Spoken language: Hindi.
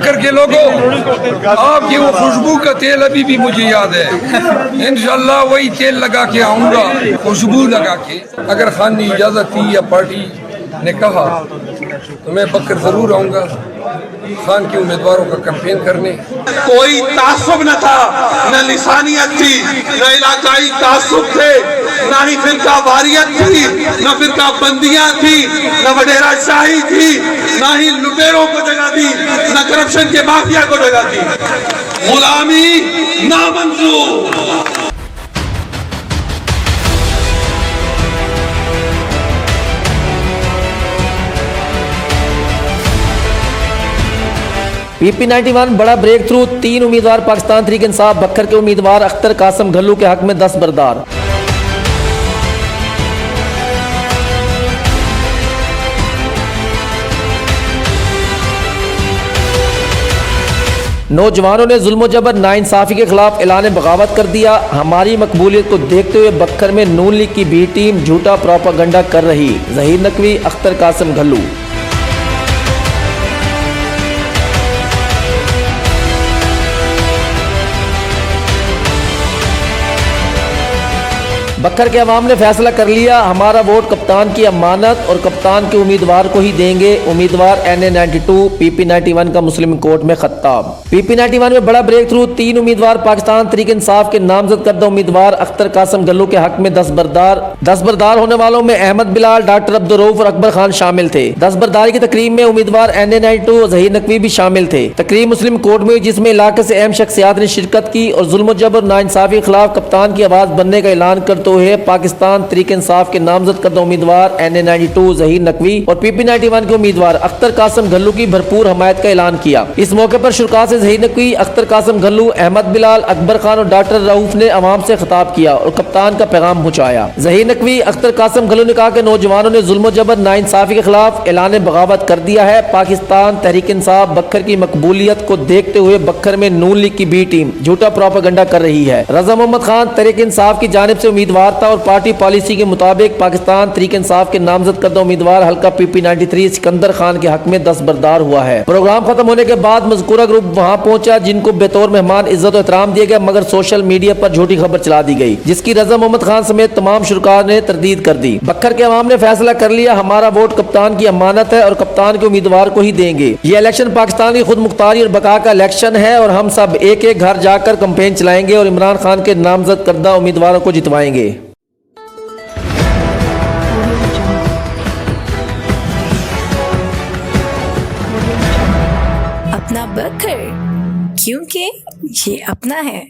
बकर के लोगों, आपकी वो खुशबू का तेल अभी भी मुझे याद है। इंशाल्लाह वही तेल लगा के आऊंगा, खुशबू लगा के। अगर खान ने इजाजत दी या पार्टी ने कहा तो मैं बकर जरूर आऊंगा खान के उम्मीदवारों का कैंपेन करने। कोई तासुब न था, न लिसानियत थी, न इलाकाई तासुब थे, न ही फिरका वारियत थी, न फिरका बंदियां थी, न वडेरा शाही थी, न ही लुटेरों को जगह दी, न करप्शन के माफिया को जगह दी। गुलामी नामंजूर। PP91 बड़ा ब्रेक थ्रू, 3 उम्मीदवार पाकिस्तान तहरीक इंसाफ बक्खर के उम्मीदवार अख्तर कासम घल्लू के हक में दस्तबरदार। नौजवानों ने जुल्म जबर नाइंसाफी के खिलाफ ऐलान बगावत कर दिया। हमारी मकबूलियत को देखते हुए बक्खर में नून लीग की बी टीम झूठा प्रोपागंडा कर रही। जहीर नकवी, अख्तर कासम घल्लू। बक्खर के अवाम ने फैसला कर लिया, हमारा वोट कप्तान की अमानत और कप्तान के उम्मीदवार को ही देंगे। उम्मीदवार NA92 PP91 का मुस्लिम कोर्ट में खत्ताब। PP91 में बड़ा ब्रेक थ्रू, 3 उम्मीदवार पाकिस्तान तहरीक इंसाफ के नामजद करदा उम्मीदवार अख्तर कासम घल्लू के हक में दस्तबरदार होने वालों में अहमद बिलाल, डॉक्टर अब्दुल रऊफ और अकबर खान शामिल थे। दस्तबरदारी की तकरीब में उम्मीदवार NA92 जहीर नकवी भी शामिल थे। तकरीब मुस्लिम कोर्ट में, जिसमें इलाके से अहम शख्सियात ने शिरकत की और जुल्म जबर नाइंसाफी के खिलाफ कप्तान की आवाज बनने का ऐलान करते हुए पाकिस्तान तहरीक इंसाफ के नामजद करदा उम्मीदवार NA92 जहीर नकवी और PP91 के उम्मीदवार अख्तर कासम घल्लू की भरपूर हमायत का ऐलान किया। इस मौके पर शुरका से जहीर नकवी, अख्तर कासम घल्लू, अहमद बिलाल, अकबर खान और डॉक्टर रऊफ ने अवाम से खिताब किया और कप्तान का पैगाम पहुंचाया। जहीर नकवी, अख्तर कासम घल्लू ने कहा कि नौजवानों ने जुल्म जबर नाइंसाफी के खिलाफ ऐलान बगावत कर दिया है। पाकिस्तान तहरीक इंसाफ बक्खर की मकबूलियत को देखते हुए बक्खर में नून लीग की बी टीम झूठा प्रोपागंडा कर रही है। रजा मोहम्मद खान तहरीक इंसाफ की जानिब से उम्मीदवार था और पार्टी पॉलिसी के मुताबिक पाकिस्तान तहरीक इंसाफ के नामजद करदा उम्मीदवार हल्का PP93 सिकंदर खान के हक में दस्तबरदार हुआ है। प्रोग्राम खत्म होने के बाद मज़कूरा ग्रुप वहां पहुंचा, जिनको बेतौर मेहमान इज्जत और एहतराम दिया गया, मगर सोशल मीडिया पर झूठी खबर चला दी गई, जिसकी रजा मोहम्मद खान समेत तमाम शुरका ने तरदीद कर दी। बक्खर के अवाम ने फैसला कर लिया, हमारा वोट कप्तान की अमानत है और कप्तान के उम्मीदवार को ही देंगे। ये इलेक्शन पाकिस्तान की खुद मुख्तारी और बका का इलेक्शन है और हम सब एक एक घर जाकर कैंपेन चलाएंगे और इमरान खान के नामजद करदा उम्मीदवारों को जितवाएंगे। अपना बक्खर, क्योंकि ये अपना है।